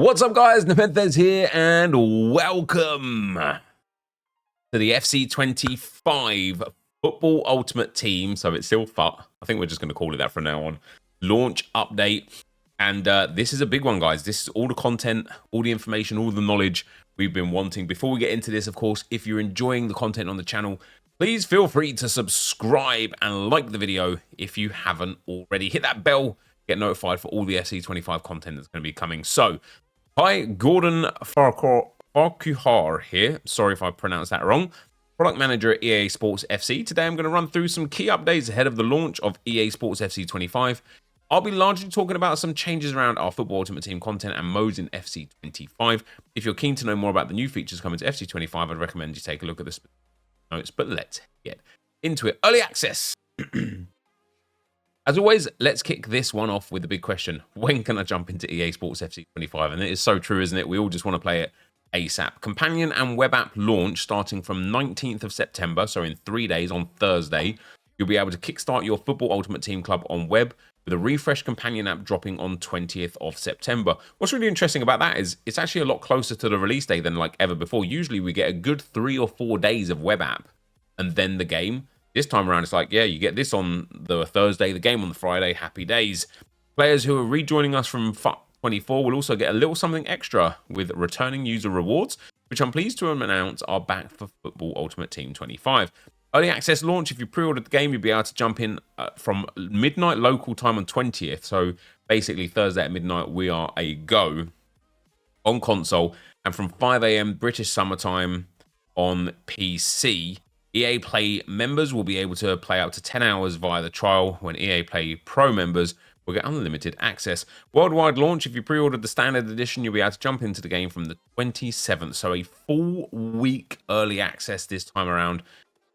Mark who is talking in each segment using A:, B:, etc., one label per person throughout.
A: What's up, guys? NepentheZ here, and welcome to the FC25 Football Ultimate Team. So it's still FUT. I think we're just going to call it that from now on. Launch update. And this is a big one, guys. This is all the content, all the information, all the knowledge we've been wanting. Before we get into this, of course, if you're enjoying the content on the channel, please feel free to subscribe and like the video if you haven't already. Hit that bell, get notified for all the FC25 content that's going to be coming. So, hi, Gordon Farquhar here. Sorry if I pronounced that wrong. Product Manager at EA Sports FC. Today I'm going to run through some key updates ahead of the launch of EA Sports FC25. I'll be largely talking about some changes around our Football Ultimate Team content and modes in FC25. If you're keen to know more about the new features coming to FC25, I'd recommend you take a look at the notes. But let's get into it. Early access. As always, let's kick this one off with the big question. When can I jump into EA Sports FC25? And it is so true, isn't it? We all just want to play it ASAP. Companion and web app launch starting from 19th of September, so in 3 days on Thursday. You'll be able to kickstart your Football Ultimate Team club on web with a refreshed companion app dropping on 20th of September. What's really interesting about that is it's actually a lot closer to the release day than like ever before. Usually we get a good 3 or 4 days of web app and then the game. This time around, it's like, yeah, you get this on the Thursday, the game on the Friday, happy days. Players who are rejoining us from FUT24 will also get a little something extra with returning user rewards, which I'm pleased to announce are back for Football Ultimate Team 25. Early access launch, if you pre-ordered the game, you'll be able to jump in from midnight local time on 20th. So basically Thursday at midnight, we are a go on console. And from 5 AM British summertime on PC, EA Play members will be able to play up to 10 hours via the trial, when EA Play Pro members will get unlimited access. Worldwide launch, if you pre-ordered the standard edition, you'll be able to jump into the game from the 27th. So a full week early access this time around,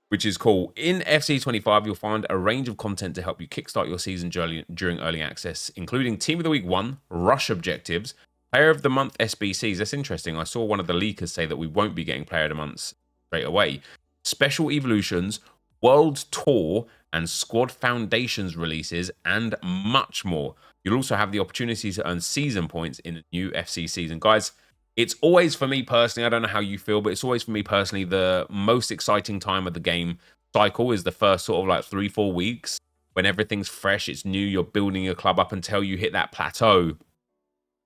A: which is cool. In FC25, you'll find a range of content to help you kickstart your season during early access, including Team of the Week 1, Rush Objectives, Player of the Month SBCs. That's interesting. I saw one of the leakers say that we won't be getting Player of the Month straight away. Special Evolutions, World Tour, and Squad Foundations releases, and much more. You'll also have the opportunity to earn season points in the new FC season. Guys, it's always, for me personally, I don't know how you feel, but it's always for me personally, the most exciting time of the game cycle is the first sort of like 3-4 weeks when everything's fresh, it's new, you're building your club up until you hit that plateau.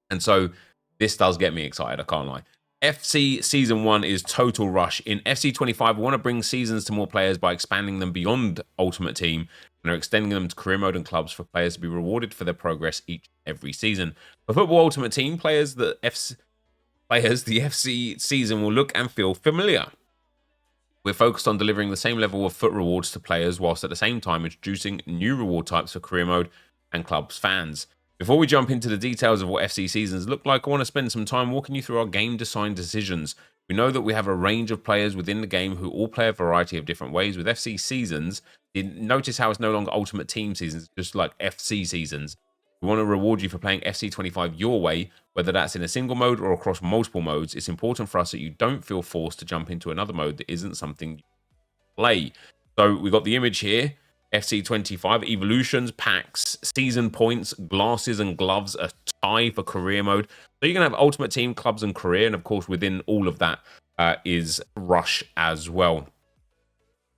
A: And so this does get me excited, I can't lie. FC Season 1 is total rush. In FC25, we want to bring seasons to more players by expanding them beyond Ultimate Team and are extending them to career mode and clubs for players to be rewarded for their progress every season. For Football Ultimate Team, players, the FC season will look and feel familiar. We're focused on delivering the same level of FUT rewards to players whilst at the same time introducing new reward types for career mode and clubs fans. Before we jump into the details of what FC seasons look like, I want to spend some time walking you through our game design decisions. We know that we have a range of players within the game who all play a variety of different ways. With FC seasons, notice how it's no longer Ultimate Team seasons, just like FC seasons. We want to reward you for playing FC25 your way, whether that's in a single mode or across multiple modes. It's important for us that you don't feel forced to jump into another mode that isn't something you play. So we've got the image here. FC25 evolutions, packs, season points, glasses and gloves, a tie for career mode. So you're going to have Ultimate Team, clubs and career. And of course, within all of that is Rush as well,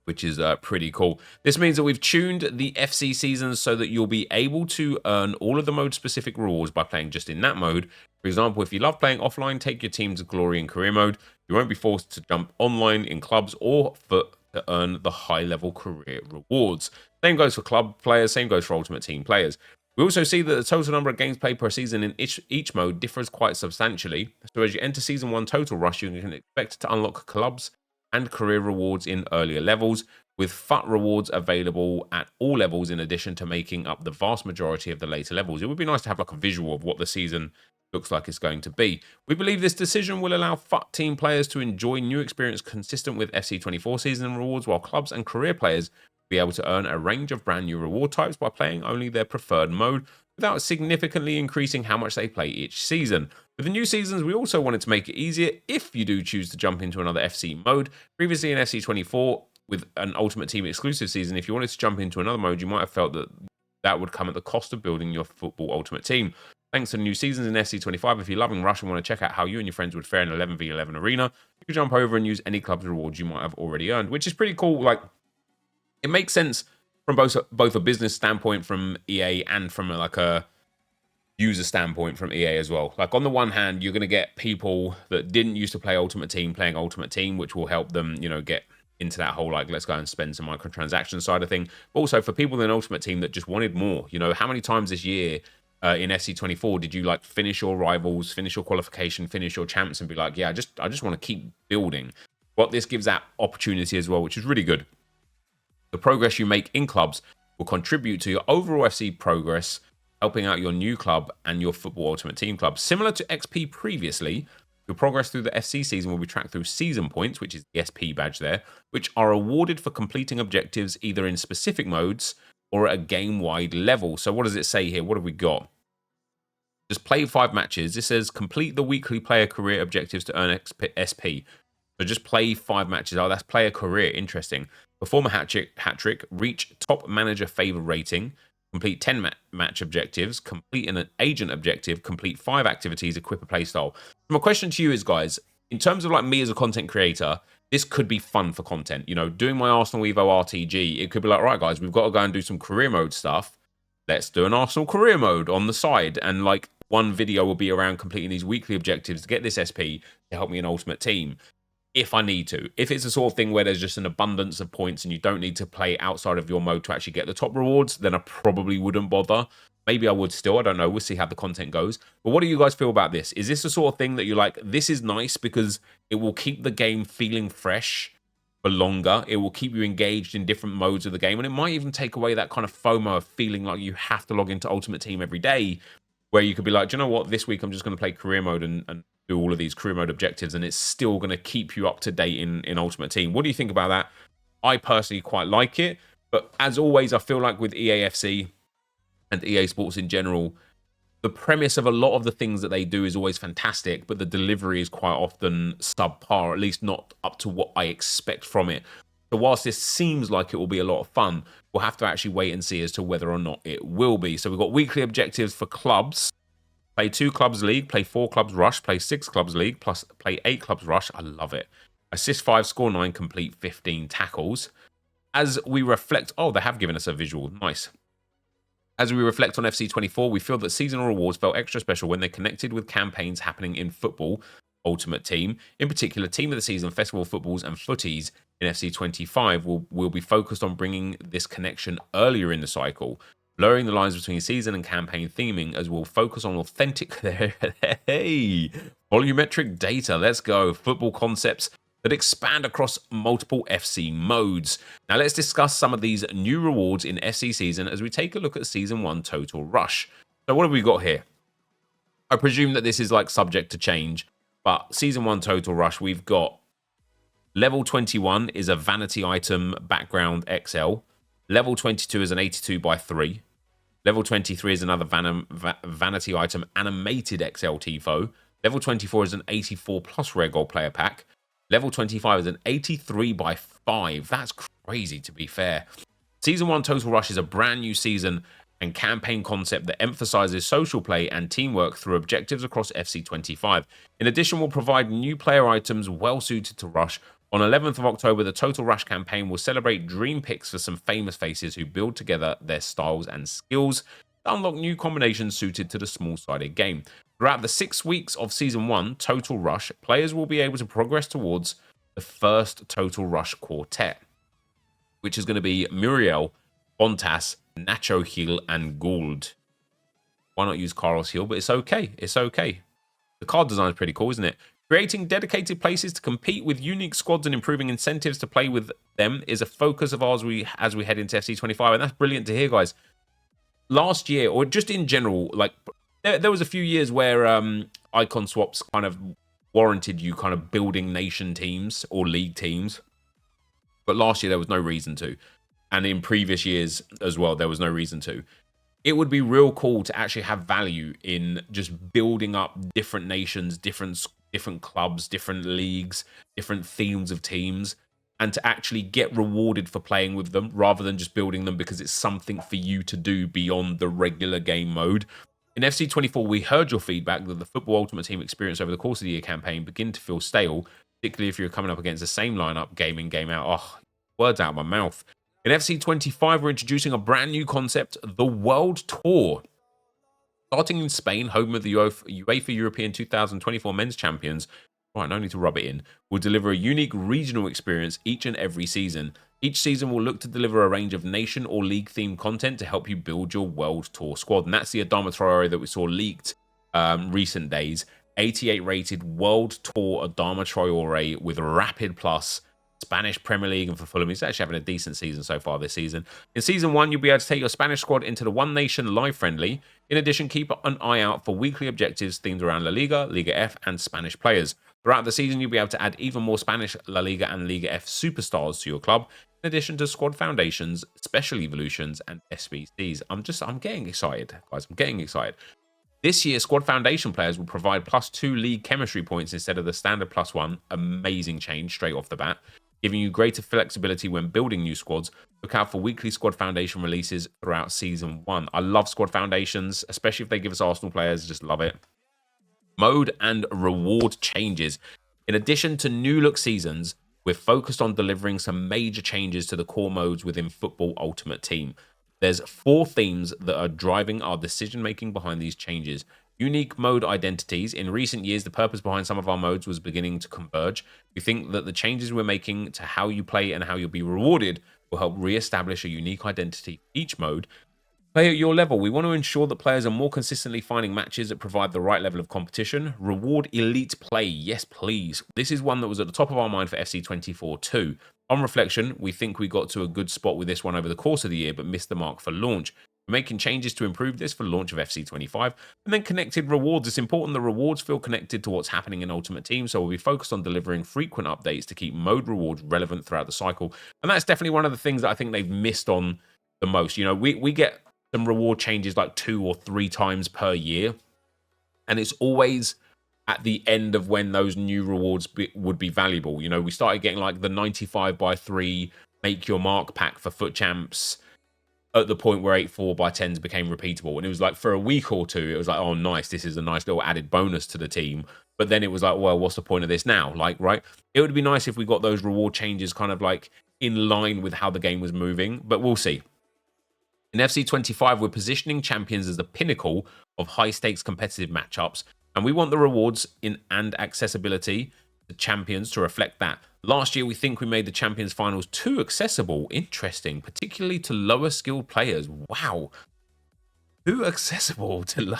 A: which is pretty cool. This means that we've tuned the FC seasons so that you'll be able to earn all of the mode-specific rewards by playing just in that mode. For example, if you love playing offline, take your team to glory in career mode. You won't be forced to jump online in clubs or FUT to earn the high-level career rewards. Same goes for club players, same goes for Ultimate Team players. We also see that the total number of games played per season in each mode differs quite substantially. So as you enter Season 1 Total Rush, you can expect to unlock clubs and career rewards in earlier levels, with FUT rewards available at all levels in addition to making up the vast majority of the later levels. It would be nice to have like a visual of what the season looks like it's going to be. We believe this decision will allow FUT team players to enjoy new experience consistent with FC24 season rewards, while clubs and career players will be able to earn a range of brand new reward types by playing only their preferred mode without significantly increasing how much they play each season. With the new seasons, we also wanted to make it easier if you do choose to jump into another FC mode. Previously in FC24, with an Ultimate Team exclusive season, if you wanted to jump into another mode, you might have felt that that would come at the cost of building your Football Ultimate Team. Thanks to the new seasons in FC25, if you're loving Rush and want to check out how you and your friends would fare in 11v11 arena, you can jump over and use any club's rewards you might have already earned, which is pretty cool. Like, it makes sense from both a business standpoint from EA and from like a user standpoint from EA as well. Like, on the one hand, you're going to get people that didn't used to play Ultimate Team playing Ultimate Team, which will help them, you know, get into that whole, like, let's go and spend some microtransaction side of thing. But also for people in Ultimate Team that just wanted more, you know, how many times this year in FC24 did you like finish your rivals, finish your qualification, finish your champs and be like, yeah, I just want to keep building. What this gives that opportunity as well, which is really good. The progress you make in clubs will contribute to your overall FC progress, helping out your new club and your Football Ultimate Team club. Similar to XP previously, your progress through the FC season will be tracked through season points, which is the SP badge there, which are awarded for completing objectives either in specific modes or at a game-wide level. So what does it say here? What have we got? Just play 5 matches. This says complete the weekly player career objectives to earn SP. So just play 5 matches. Oh, that's player career. Interesting. Perform a hat trick, reach top manager favor rating, complete 10 match objectives, complete an agent objective, complete 5 activities, equip a playstyle. My question to you is, guys, in terms of like me as a content creator, this could be fun for content. You know, doing my Arsenal Evo RTG, it could be like, right, guys, we've got to go and do some career mode stuff. Let's do an Arsenal career mode on the side. And like one video will be around completing these weekly objectives to get this SP to help me in Ultimate Team if I need to. If it's a sort of thing where there's just an abundance of points and you don't need to play outside of your mode to actually get the top rewards, then I probably wouldn't bother. Maybe I would still. I don't know. We'll see how the content goes. But what do you guys feel about this? Is this the sort of thing that you're like, this is nice because it will keep the game feeling fresh for longer. It will keep you engaged in different modes of the game. And it might even take away that kind of FOMO of feeling like you have to log into Ultimate Team every day, where you could be like, do you know what? This week I'm just going to play career mode and do all of these career mode objectives, and it's still going to keep you up to date in Ultimate Team. What do you think about that? I personally quite like it. But as always, I feel like with EAFC and EA Sports in general, the premise of a lot of the things that they do is always fantastic, but the delivery is quite often subpar, at least not up to what I expect from it. So whilst this seems like it will be a lot of fun, we'll have to actually wait and see as to whether or not it will be. So we've got weekly objectives for clubs. Play 2 clubs league, play 4 clubs rush, play 6 clubs league, plus play 8 clubs rush. I love it. Assist 5, score 9, complete 15 tackles. As we reflect... Oh, they have given us a visual. Nice. As we reflect on FC24, we feel that seasonal rewards felt extra special when they connected with campaigns happening in Football Ultimate Team. In particular, Team of the Season, Festival Footballs and Footies in FC25 will be focused on bringing this connection earlier in the cycle, blurring the lines between season and campaign theming, as we'll focus on authentic, volumetric data. Let's go. Football concepts that expand across multiple FC modes. Now let's discuss some of these new rewards in FC season as we take a look at Season 1 Total Rush. So what have we got here? I presume that this is like subject to change, but Season 1 Total Rush, we've got level 21 is a vanity item background XL. Level 22 is an 82x3. Level 23 is another vanity item animated XL TIFO. Level 24 is an 84 plus rare gold player pack. Level 25 is an 83x5. That's crazy, to be fair. Season 1 Total Rush is a brand new season and campaign concept that emphasizes social play and teamwork through objectives across FC25. In addition, we'll provide new player items well suited to Rush. On 11th of October, the Total Rush campaign will celebrate dream picks for some famous faces who build together their styles and skills to unlock new combinations suited to the small-sided game. Throughout the 6 weeks of Season 1 Total Rush, players will be able to progress towards the first Total Rush quartet, which is going to be Muriel, Bontas, Nacho Hill, and Gould. Why not use Carlos Hill? But it's okay. It's okay. The card design is pretty cool, isn't it? Creating dedicated places to compete with unique squads and improving incentives to play with them is a focus of ours as we head into FC25, and that's brilliant to hear, guys. Last year, or just in general, like there was a few years where icon swaps kind of warranted you kind of building nation teams or league teams, but last year there was no reason to, and in previous years as well there was no reason to. It would be real cool to actually have value in just building up different nations, different clubs, different leagues, different themes of teams, and to actually get rewarded for playing with them rather than just building them because it's something for you to do beyond the regular game mode. In FC24, we heard your feedback that the Football Ultimate Team experience over the course of the year campaign begin to feel stale, particularly if you're coming up against the same lineup game in, game out. Oh, words out of my mouth. In FC25, we're introducing a brand new concept, the World Tour. Starting in Spain, home of the UEFA European 2024 Men's Champions, right, no need to rub it in, will deliver a unique regional experience each and every season. Each season will look to deliver a range of nation or league-themed content to help you build your World Tour squad. And that's the Adama Traore that we saw leaked recent days. 88 rated World Tour Adama Traore with Rapid Plus, Spanish Premier League, and for Fulham. He's actually having a decent season so far this season. In Season 1, you'll be able to take your Spanish squad into the One Nation Live Friendly. In addition, keep an eye out for weekly objectives themed around La Liga, Liga F, and Spanish players. Throughout the season, you'll be able to add even more Spanish La Liga and Liga F superstars to your club, in addition to squad foundations, special evolutions, and SBCs. I'm getting excited, guys. I'm getting excited. This year, squad foundation players will provide +2 league chemistry points instead of the standard +1. Amazing change straight off the bat, giving you greater flexibility when building new squads. Look out for weekly squad foundation releases throughout Season 1. I love squad foundations, especially if they give us Arsenal players. Just love it. Mode and reward changes. In addition to new look seasons, we're focused on delivering some major changes to the core modes within Football Ultimate Team. There's 4 themes that are driving our decision-making behind these changes. Unique mode identities. In recent years, the purpose behind some of our modes was beginning to converge. We think that the changes we're making to how you play and how you'll be rewarded will help re-establish a unique identity for each mode. Play at your level. We want to ensure that players are more consistently finding matches that provide the right level of competition. Reward elite play. Yes, please. This is one that was at the top of our mind for FC24 too. On reflection, we think we got to a good spot with this one over the course of the year, but missed the mark for launch. We're making changes to improve this for launch of FC25. And then connected rewards. It's important the rewards feel connected to what's happening in Ultimate Team, so we'll be focused on delivering frequent updates to keep mode rewards relevant throughout the cycle. And that's definitely one of the things that I think they've missed on the most. You know, we get some reward changes like 2 or 3 times per year, and it's always at the end of when those new rewards would be valuable. You know, we started getting like the 95x3 make your mark pack for Foot Champs at the point where 84x10s became repeatable, and it was like for a week or two it was like, oh nice, this is a nice little added bonus to the team. But then it was like, well, what's the point of this now? Like, right, it would be nice if we got those reward changes kind of like in line with how the game was moving, but we'll see. In FC25, we're positioning champions as the pinnacle of high-stakes competitive matchups, and we want the rewards and accessibility to champions to reflect that. Last year, we think we made the Champions Finals too accessible. Interesting, particularly to lower-skilled players. Wow. Too accessible to...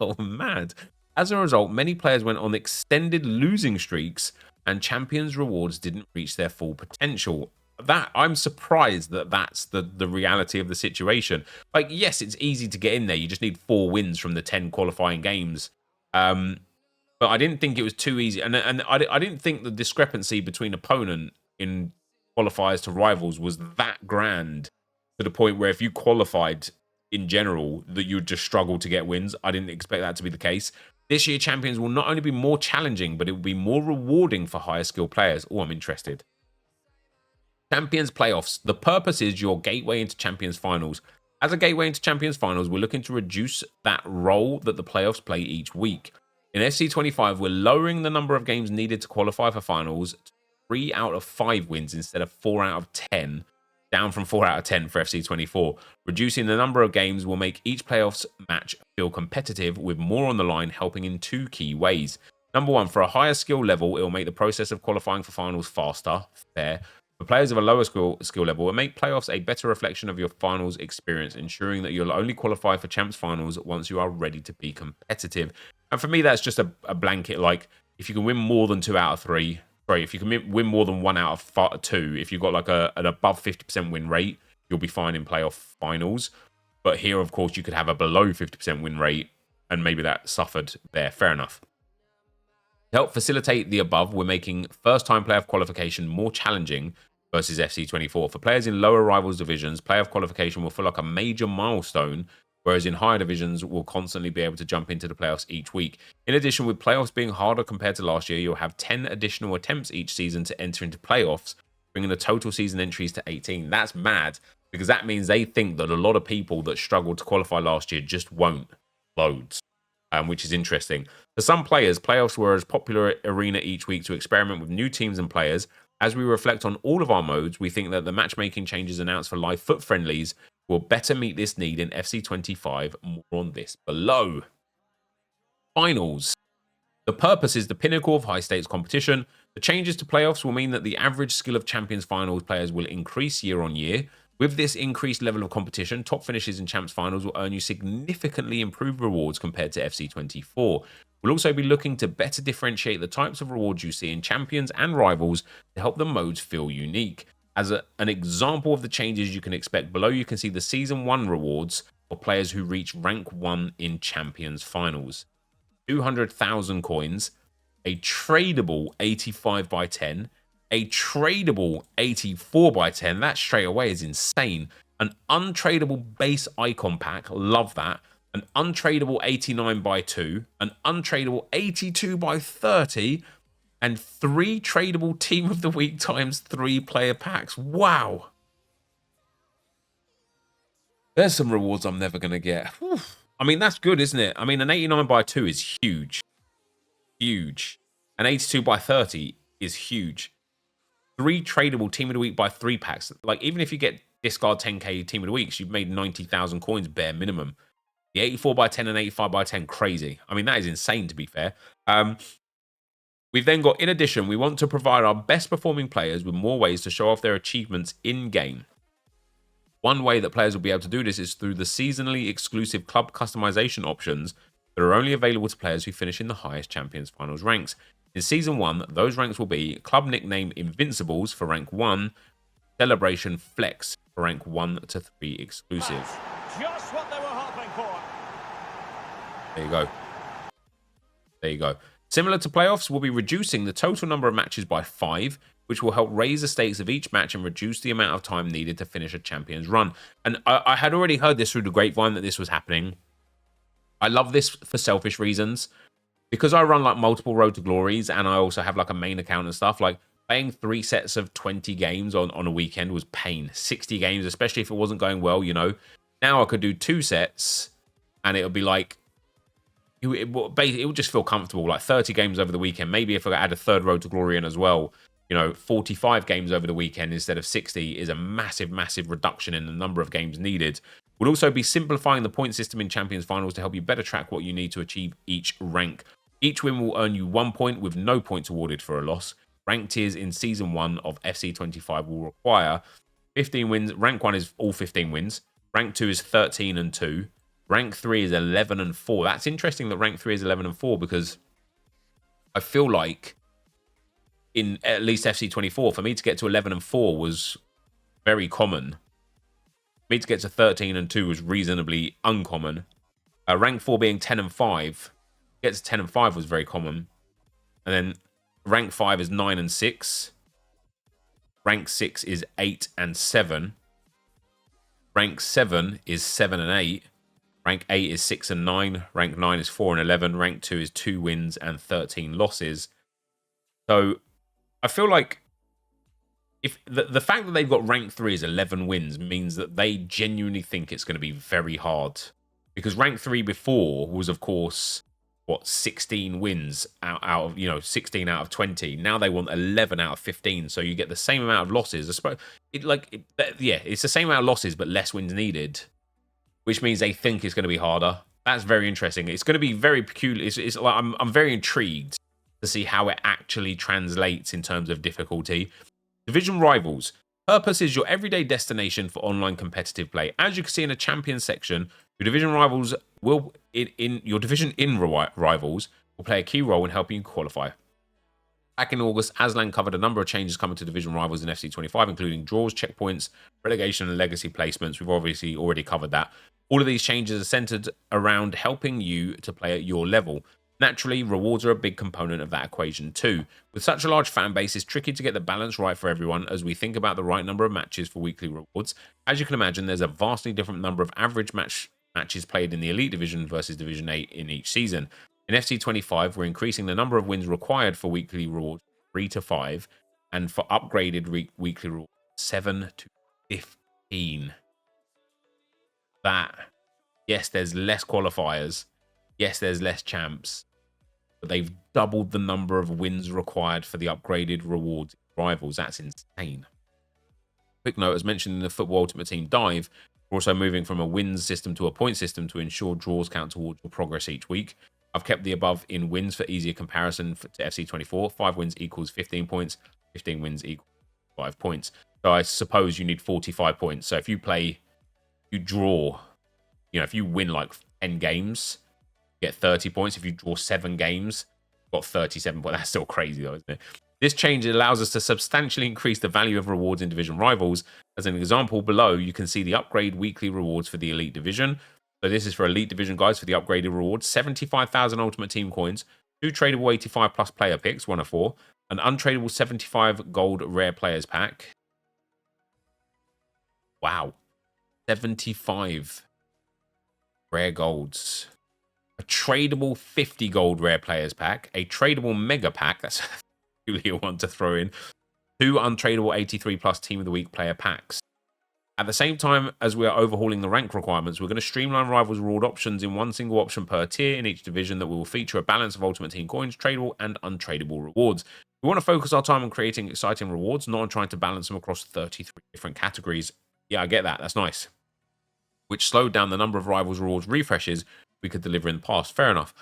A: Oh, mad. As a result, many players went on extended losing streaks, and Champions rewards didn't reach their full potential. That I'm surprised that that's the reality of the situation. Like, yes, it's easy to get in there. You just need 4 wins from the 10 qualifying games. But I didn't think it was too easy. And I didn't think the discrepancy between opponent in qualifiers to rivals was that grand to the point where if you qualified in general, that you would just struggle to get wins. I didn't expect that to be the case. This year, Champions will not only be more challenging, but it will be more rewarding for higher skill players. Oh, I'm interested. Champions Playoffs. The purpose is your gateway into Champions Finals. As a gateway into Champions Finals, we're looking to reduce that role that the playoffs play each week. In FC25, we're lowering the number of games needed to qualify for finals to 3 out of 5 wins instead of 4 out of 10, down from 4 out of 10 for FC24. Reducing the number of games will make each playoffs match feel competitive with more on the line, helping in 2 key ways. Number 1, for a higher skill level, it will make the process of qualifying for finals faster, fair. For players of a lower skill level, it will make playoffs a better reflection of your finals experience, ensuring that you'll only qualify for Champs Finals once you are ready to be competitive. And for me, that's just a blanket, like, if you can win more than 2 out of 3, sorry, if you can win more than 1 out of 2, if you've got like an above 50% win rate, you'll be fine in playoff finals. But here, of course, you could have a below 50% win rate, and maybe that suffered there. Fair enough. To help facilitate the above, we're making first-time playoff qualification more challenging versus FC24. For players in lower rivals divisions, playoff qualification will feel like a major milestone, whereas in higher divisions, we'll constantly be able to jump into the playoffs each week. In addition, with playoffs being harder compared to last year, you'll have 10 additional attempts each season to enter into playoffs, bringing the total season entries to 18. That's mad, because that means they think that a lot of people that struggled to qualify last year just won't. loads, which is interesting. For some players, playoffs were a popular arena each week to experiment with new teams and players. As we reflect on all of our modes, we think that the matchmaking changes announced for live foot friendlies will better meet this need in FC25. More on this below. Finals. The purpose is the pinnacle of high-stakes competition. The changes to playoffs will mean that the average skill of Champions Finals players will increase year on year. With this increased level of competition, top finishes in Champs Finals will earn you significantly improved rewards compared to FC24. We'll also be looking to better differentiate the types of rewards you see in Champions and Rivals to help the modes feel unique. As an example of the changes you can expect, below you can see the Season 1 rewards for players who reach rank 1 in Champions Finals. 200,000 coins, a tradable 85 by 10, a tradable 84 by 10, that straight away is insane, an untradeable base icon pack, love that, an untradeable 89 by 2, an untradeable 82 by 30, and 3 tradable Team of the Week times 3 player packs. Wow. There's some rewards I'm never going to get. Whew. I mean, that's good, isn't it? I mean, an 89 by 2 is huge. Huge. An 82 by 30 is huge. 3 tradable Team of the Week by 3 packs. Like, even if you get discard 10k Team of the Weeks, you've made 90,000 coins bare minimum. The 84 by 10 and 85 by 10, crazy. I mean, that is insane, to be fair. We've then got, in addition, we want to provide our best performing players with more ways to show off their achievements in-game. One way that players will be able to do this is through the seasonally exclusive club customization options that are only available to players who finish in the highest Champions Finals ranks. In Season 1, those ranks will be Club Nickname Invincibles for rank 1, Celebration Flex for rank 1 to 3 exclusive.
B: Just what they were hoping for.
A: There you go. There you go. Similar to playoffs, we'll be reducing the total number of matches by 5, which will help raise the stakes of each match and reduce the amount of time needed to finish a champion's run. And I had already heard this through the grapevine that this was happening. I love this for selfish reasons. Because I run like multiple Road to Glories and I also have like a main account and stuff, like playing 3 sets of 20 games on a weekend was pain. 60 games, especially if it wasn't going well, you know. Now I could do 2 sets and it'll be like, it would just feel comfortable, like 30 games over the weekend. Maybe if I add a third Road to Glory in as well, you know, 45 games over the weekend instead of 60 is a massive, massive reduction in the number of games needed. We'll also be simplifying the point system in Champions Finals to help you better track what you need to achieve each rank. Each win will earn you 1 point with no points awarded for a loss. Rank tiers in Season 1 of FC25 will require 15 wins. Rank 1 is all 15 wins. Rank 2 is 13 and 2. Rank 3 is 11 and 4. That's interesting that rank 3 is 11 and 4 because I feel like in at least FC24, for me to get to 11 and 4 was very common. For me to get to 13 and 2 was reasonably uncommon. Rank 4 being 10 and 5, get to 10 and 5 was very common. And then rank 5 is 9 and 6. Rank 6 is 8 and 7. Rank 7 is 7 and 8. Rank 8 is 6 and 9. Rank 9 is 4 and 11. Rank 2 is 2 wins and 13 losses. So I feel like if the fact that they've got rank 3 as 11 wins means that they genuinely think it's going to be very hard. Because rank 3 before was, of course, what, 16 wins out of, you know, 16 out of 20. Now they want 11 out of 15. So you get the same amount of losses. Yeah, it's the same amount of losses, but less wins needed, which means they think it's going to be harder. That's very interesting. It's going to be very peculiar. It's like I'm very intrigued to see how it actually translates in terms of difficulty. Division Rivals. Purpose is your everyday destination for online competitive play. As you can see in the Champions section, your Division Rivals will Rivals will play a key role in helping you qualify. Back in August, Aslan covered a number of changes coming to Division Rivals in FC25, including draws, checkpoints, relegation, and legacy placements. We've obviously already covered that. All of these changes are centered around helping you to play at your level. Naturally, rewards are a big component of that equation too. With such a large fan base, it's tricky to get the balance right for everyone as we think about the right number of matches for weekly rewards. As you can imagine, there's a vastly different number of average matches played in the Elite Division versus Division 8 in each season. In FC25, we're increasing the number of wins required for weekly rewards 3 to 5, and for upgraded weekly rewards 7 to 15. Yes, there's less qualifiers, Yes, there's less champs, but they've doubled the number of wins required for the upgraded rewards rivals. That's insane. Quick note, as mentioned in the Football Ultimate Team Dive, we're also moving from a wins system to a point system to ensure draws count towards your progress each week. I've kept the above in wins for easier comparison to FC24. 5 wins equals 15 points. 15 wins equals 5 points. So I suppose you need 45 points. So if you draw, if you win like 10 games, you get 30 points. If you draw 7 games, you've got 37 points. That's still crazy though, isn't it? This change allows us to substantially increase the value of rewards in division rivals. As an example below, you can see the upgrade weekly rewards for the Elite Division. So this is for Elite Division, guys, for the upgraded rewards. 75,000 Ultimate Team coins, 2 tradable 85 plus player picks, 1 of 4, an untradeable 75 gold rare players pack. Wow. 75 rare golds. A tradable 50 gold rare players pack. A tradable mega pack. That's really a one to throw in. 2 untradeable 83 plus team of the week player packs. At the same time as we are overhauling the rank requirements, we're going to streamline Rivals reward options in one single option per tier in each division that will feature a balance of Ultimate Team coins, tradable and untradeable rewards. We want to focus our time on creating exciting rewards, not on trying to balance them across 33 different categories. Yeah, I get that. That's nice. Which slowed down the number of Rivals rewards refreshes we could deliver in the past. Fair enough.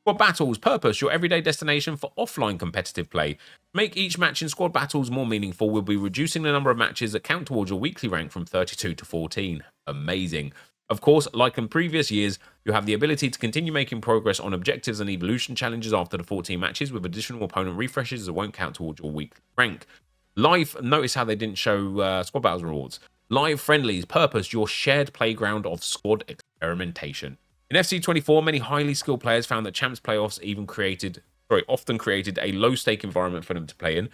A: Squad Battles, purpose, your everyday destination for offline competitive play. Make each match in Squad Battles more meaningful. We'll be reducing the number of matches that count towards your weekly rank from 32 to 14. Amazing. Of course, like in previous years, you have the ability to continue making progress on objectives and evolution challenges after the 14 matches with additional opponent refreshes that won't count towards your weekly rank. Live, notice how they didn't show Squad Battles rewards. Live friendlies, purpose, your shared playground of squad experimentation. In FC24, many highly skilled players found that Champs Playoffs often created a low-stake environment for them to play in.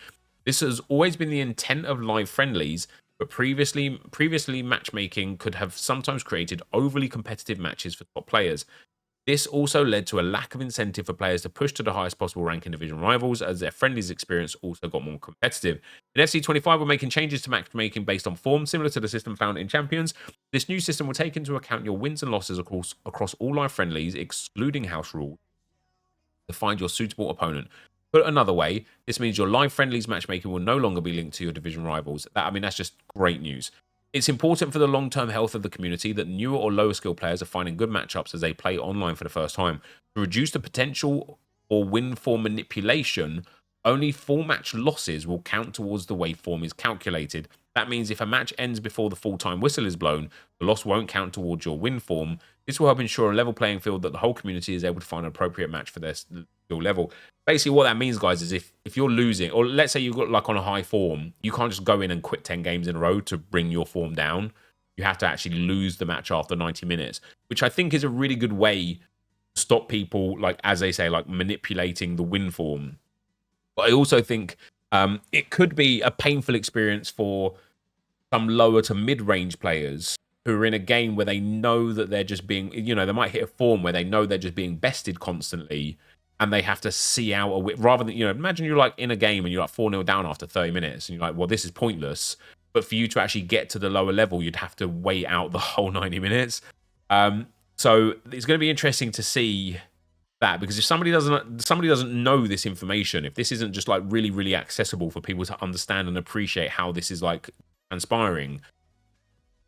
A: This has always been the intent of live friendlies, but previously matchmaking could have sometimes created overly competitive matches for top players. This also led to a lack of incentive for players to push to the highest possible rank in division rivals, as their friendlies experience also got more competitive. In FC25, we're making changes to matchmaking based on form, similar to the system found in Champions. This new system will take into account your wins and losses across all live friendlies, excluding house rules, to find your suitable opponent. Put another way, this means your live friendlies matchmaking will no longer be linked to your division rivals. That's just great news. It's important for the long-term health of the community that newer or lower skill players are finding good matchups as they play online for the first time. To reduce the potential or win form manipulation, only full match losses will count towards the way form is calculated. That means if a match ends before the full-time whistle is blown, the loss won't count towards your win form. This will help ensure a level playing field that the whole community is able to find an appropriate match for their skill level. Basically, what that means, guys, is if you're losing, or let's say you've got like on a high form, you can't just go in and quit 10 games in a row to bring your form down. You have to actually lose the match after 90 minutes, which I think is a really good way to stop people, like, as they say, like manipulating the win form. But I also think it could be a painful experience for some lower to mid-range players who are in a game where they know that they're just being, they might hit a form where they know they're just being bested constantly, and they have to see out a win. Rather than, imagine you're like in a game and you're like 4-0 down after 30 minutes, and you're like, well, this is pointless. But for you to actually get to the lower level, you'd have to wait out the whole 90 minutes. So it's going to be interesting to see that, because if somebody doesn't know this information, if this isn't just like really, really accessible for people to understand and appreciate how this is like transpiring,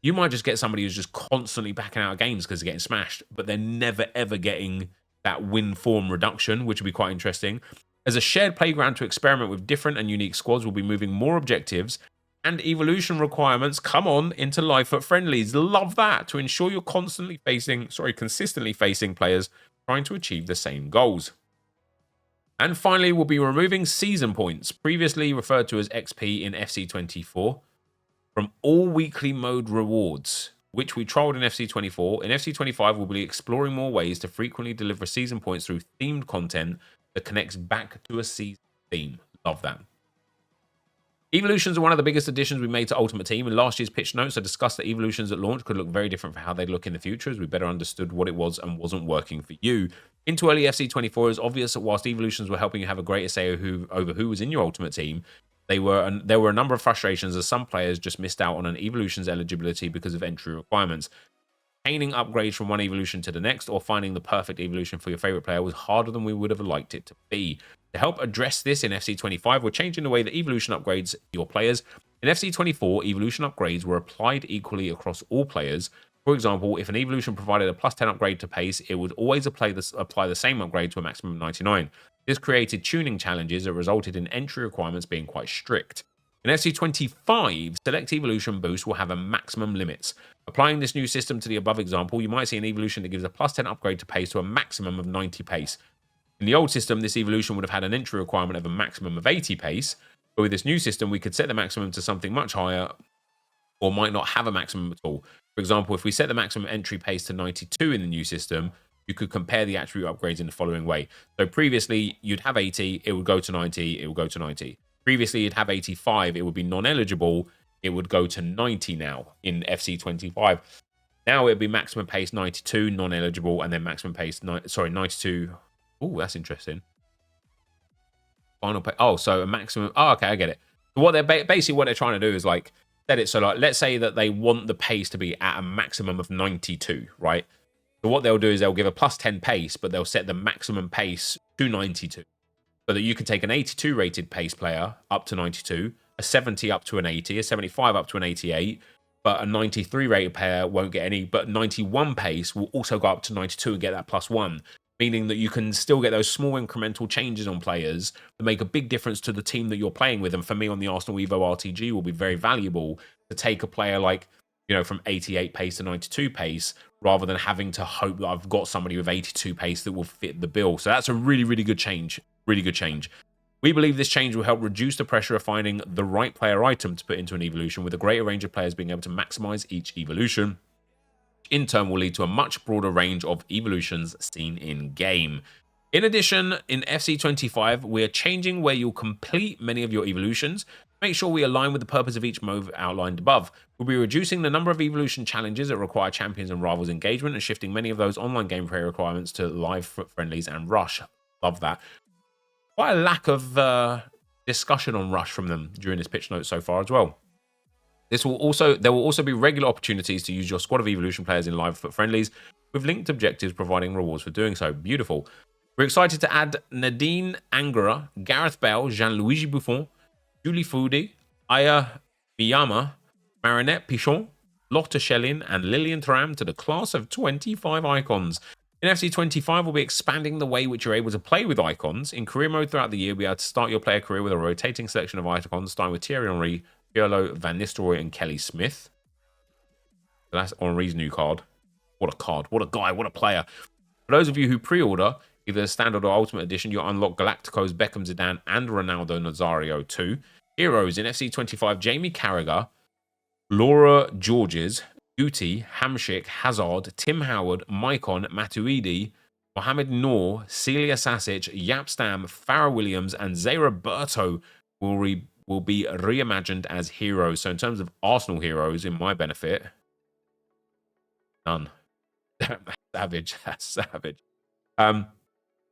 A: you might just get somebody who's just constantly backing out of games because they're getting smashed, but they're never ever getting that win form reduction, which would be quite interesting. As a shared playground to experiment with different and unique squads, we'll be moving more objectives and evolution requirements, come on, into live foot friendlies. Love that, to ensure you're consistently facing players trying to achieve the same goals. And finally, we'll be removing season points, previously referred to as XP in FC24, from all weekly mode rewards, which we trialed in FC24. In FC25, we'll be exploring more ways to frequently deliver season points through themed content that connects back to a season theme. Love that. Evolutions are one of the biggest additions we made to Ultimate Team. In last year's pitch notes, I discussed that evolutions at launch could look very different from how they'd look in the future, as we better understood what it was and wasn't working for you. Into early FC24, it was obvious that whilst evolutions were helping you have a greater say over who was in your Ultimate Team, there were a number of frustrations as some players just missed out on an evolution's eligibility because of entry requirements. Obtaining upgrades from one evolution to the next or finding the perfect evolution for your favorite player was harder than we would have liked it to be. To help address this in FC25, we're changing the way that evolution upgrades your players. In FC24, evolution upgrades were applied equally across all players. For example, if an evolution provided a +10 upgrade to pace, it would always apply the same upgrade to a maximum of 99. This created tuning challenges that resulted in entry requirements being quite strict. In FC25, select evolution boosts will have a maximum limits. Applying this new system to the above example, you might see an evolution that gives a +10 upgrade to pace to a maximum of 90 pace. In the old system, this evolution would have had an entry requirement of a maximum of 80 pace, but with this new system, we could set the maximum to something much higher or might not have a maximum at all. For example, if we set the maximum entry pace to 92 in the new system, you could compare the attribute upgrades in the following way. So previously, you'd have 80, it would go to 90, it would go to 90. Previously, you'd have 85, it would be non-eligible, it would go to 90 now in FC25. Now it would be maximum pace 92, non-eligible, and then maximum pace, 92. Oh, that's interesting. Final pace. Oh, so a maximum. Oh, okay, I get it. So what they're basically what they're trying to do is like set it so like let's say that they want the pace to be at a maximum of 92, right? So what they'll do is they'll give a +10 pace, but they'll set the maximum pace to 92. So that you can take an 82 rated pace player up to 92, a 70 up to an 80, a 75 up to an 88, but a 93 rated player won't get any, but 91 pace will also go up to 92 and get that +1, meaning that you can still get those small incremental changes on players that make a big difference to the team that you're playing with. And for me on the Arsenal Evo RTG will be very valuable to take a player like, you know, from 88 pace to 92 pace, rather than having to hope that I've got somebody with 82 pace that will fit the bill. So that's a really, really good change. Really good change. We believe this change will help reduce the pressure of finding the right player item to put into an evolution, with a greater range of players being able to maximize each evolution. In turn will lead to a much broader range of evolutions seen in game. In addition, in FC25, we're changing where you'll complete many of your evolutions. Make sure we align with the purpose of each move outlined above. We'll be reducing the number of evolution challenges that require champions and rivals engagement and shifting many of those online gameplay requirements to live friendlies and rush. Love that. Quite a lack of discussion on rush from them during this pitch note so far as well. There will also be regular opportunities to use your squad of evolution players in live friendlies, with linked objectives providing rewards for doing so. Beautiful. We're excited to add Nadine Angara, Gareth Bale, Gianluigi Buffon, Julie Foudi, Aya Miyama, Marinette Pichon, Lotta Schellin, and Lillian Thuram to the class of 25 icons. In FC25, we'll be expanding the way which you're able to play with icons. In career mode throughout the year, you'll be able to start your player career with a rotating selection of icons, starting with Thierry Henry, Pirlo, Van Nistelrooy, and Kelly Smith. So that's Henry's new card. What a card. What a guy. What a player. For those of you who pre-order either the Standard or Ultimate Edition, you'll unlock Galacticos, Beckham, Zidane, and Ronaldo Nazario too. Heroes in FC25, Jamie Carragher, Laura Georges, Guti, Hamshik, Hazard, Tim Howard, Maicon, Matuidi, Mohamed Noor, Celia Sasic, Yap Stam, Farrah Williams, and Zara Berto will be reimagined as heroes. So in terms of Arsenal heroes, in my benefit, none. Savage. Savage.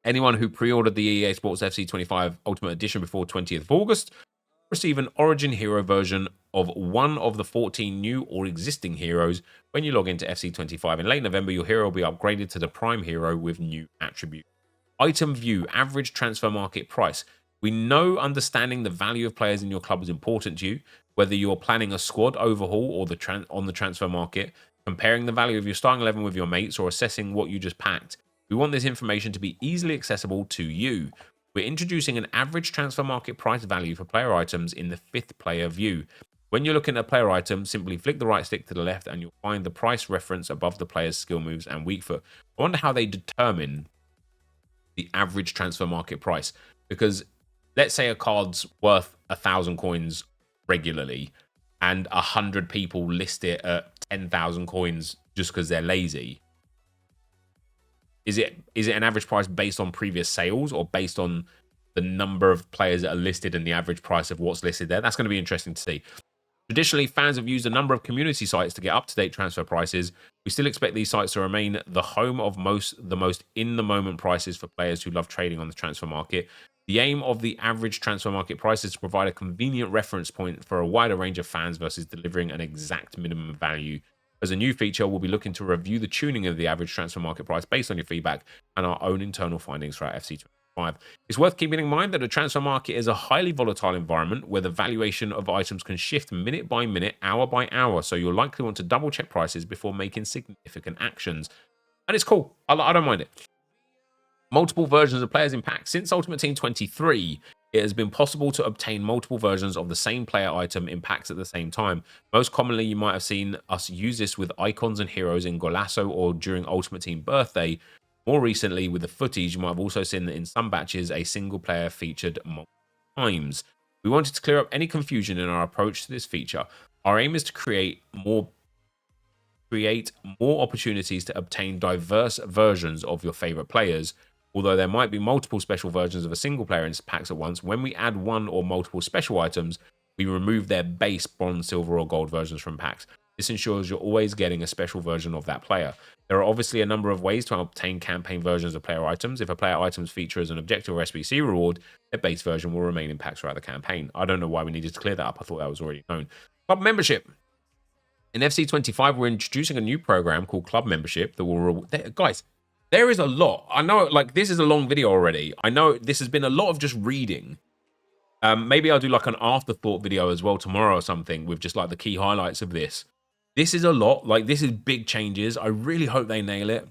A: Anyone who pre-ordered the EA Sports FC25 Ultimate Edition before 20th of August receive an Origin Hero version of one of the 14 new or existing heroes. When you log into FC25 in late November, your hero will be upgraded to the Prime Hero with new attributes. Item View, average transfer market price. We know understanding the value of players in your club is important to you, whether you're planning a squad overhaul or on the transfer market, comparing the value of your starting 11 with your mates, or assessing what you just packed. We want this information to be easily accessible to you. We're introducing an average transfer market price value for player items in the 5th player view. When you're looking at a player item, simply flick the right stick to the left and you'll find the price reference above the player's skill moves and weak foot. I wonder how they determine the average transfer market price, because let's say a card's worth 1,000 coins regularly and 100 people list it at 10,000 coins just because they're lazy. Is it an average price based on previous sales or based on the number of players that are listed and the average price of what's listed there? That's going to be interesting to see. Traditionally, fans have used a number of community sites to get up-to-date transfer prices. We still expect these sites to remain the home of the most in-the-moment prices for players who love trading on the transfer market. The aim of the average transfer market price is to provide a convenient reference point for a wider range of fans versus delivering an exact minimum value As a new feature, we'll be looking to review the tuning of the average transfer market price based on your feedback and our own internal findings for our FC25. It's worth keeping in mind that the transfer market is a highly volatile environment where the valuation of items can shift minute by minute, hour by hour, so you'll likely want to double check prices before making significant actions. And it's cool. I don't mind it. Multiple versions of players in packs. Since Ultimate Team 23, it has been possible to obtain multiple versions of the same player item in packs at the same time. Most commonly, you might have seen us use this with icons and heroes in Golasso or during Ultimate Team Birthday. More recently, with the footies, you might have also seen that in some batches, a single player featured multiple times. We wanted to clear up any confusion in our approach to this feature. Our aim is to create more opportunities to obtain diverse versions of your favorite players. Although there might be multiple special versions of a single player in packs at once, when we add one or multiple special items, we remove their base bronze, silver, or gold versions from packs. This ensures you're always getting a special version of that player. There are obviously a number of ways to obtain campaign versions of player items. If a player item's feature as an objective or SBC reward, their base version will remain in packs throughout the campaign. I don't know why we needed to clear that up. I thought that was already known. Club membership. In FC25, we're introducing a new program called Club Membership that will guys, there is a lot. I know, like, this is a long video already. I know this has been a lot of just reading. Maybe I'll do like an afterthought video as well tomorrow or something with just like the key highlights of this. This is a lot. Like, this is big changes. I really hope they nail it.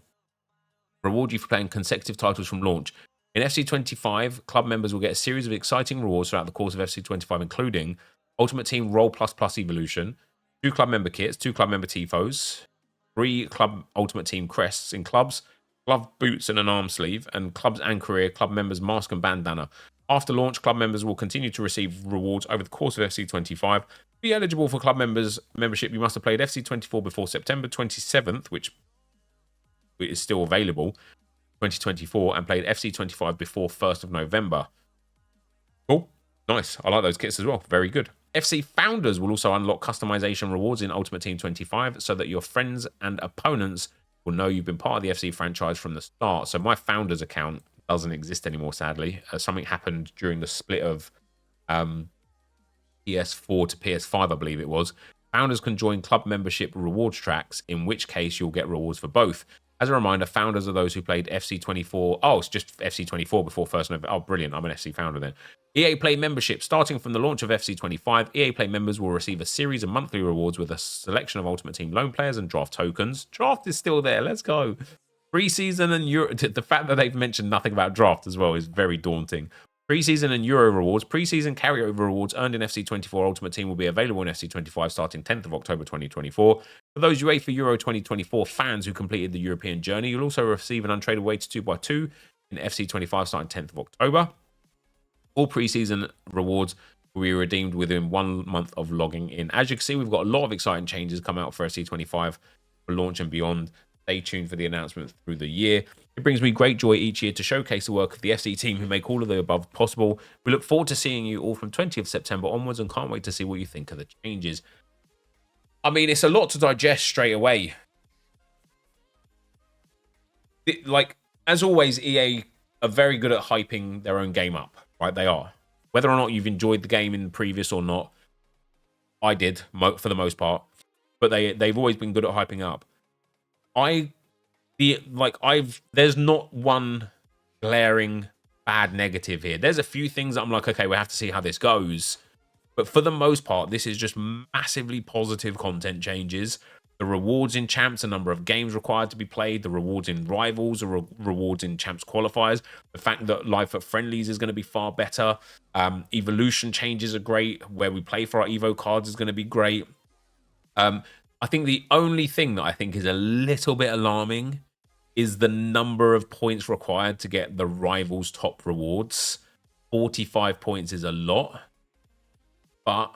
A: Reward you for playing consecutive titles from launch. In FC25, club members will get a series of exciting rewards throughout the course of FC25, including Ultimate Team Roll++ Evolution, 2 club member kits, 2 club member tifos, 3 club Ultimate Team crests in clubs, glove boots and an arm sleeve, and clubs and career club members mask and bandana. After launch, club members will continue to receive rewards over the course of FC25. To be eligible for club membership, you must have played FC24 before September 27th, which is still available, 2024, and played FC25 before 1st of November. Cool. Nice. I like those kits as well. Very good. FC founders will also unlock customization rewards in Ultimate Team 25 so that your friends and opponents will know you've been part of the FC franchise from the start. So my founders account doesn't exist anymore, sadly. Something happened during the split of PS4 to PS5, I believe it was. Founders can join club membership rewards tracks, in which case you'll get rewards for both. As a reminder, founders are those who played FC24. Oh, it's just FC24 before 1st November. Oh, brilliant. I'm an FC founder then. EA Play membership. Starting from the launch of FC25, EA Play members will receive a series of monthly rewards with a selection of Ultimate Team loan players and draft tokens. Draft is still there. Let's go. Preseason and Euro. The fact that they've mentioned nothing about draft as well is very daunting. Preseason and Euro rewards. Preseason carryover rewards earned in FC24 Ultimate Team will be available in FC25 starting 10th of October 2024. For those UEFA Euro 2024 fans who completed the European journey, you'll also receive an untradeable weighted 2x2 in FC25 starting 10th of October. All preseason rewards will be redeemed within 1 month of logging in. As you can see, we've got a lot of exciting changes come out for FC25 for launch and beyond. Stay tuned for the announcements through the year. It brings me great joy each year to showcase the work of the FC team who make all of the above possible. We look forward to seeing you all from 20th September onwards and can't wait to see what you think of the changes. I mean, it's a lot to digest straight away. Like, as always, EA are very good at hyping their own game up, right? They are. Whether or not you've enjoyed the game in the previous or not, I did, for the most part. But they've always been good at hyping up. There's not one glaring bad negative here. There's a few things that I'm like, okay, we have to see how this goes. But for the most part, this is just massively positive content changes. The rewards in Champs, the number of games required to be played, the rewards in Rivals, the rewards in Champs qualifiers, the fact that Life at Friendlies is going to be far better. Evolution changes are great. Where we play for our Evo cards is going to be great. I think the only thing that I think is a little bit alarming is the number of points required to get the Rivals top rewards. 45 points is a lot. But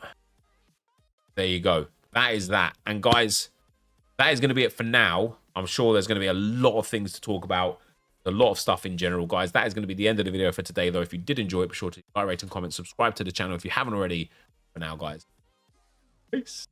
A: there you go. That is that. And guys, that is going to be it for now. I'm sure there's going to be a lot of things to talk about. A lot of stuff in general, guys. That is going to be the end of the video for today, though. If you did enjoy it, be sure to like, rate, and comment. Subscribe to the channel if you haven't already. For now, guys. Peace.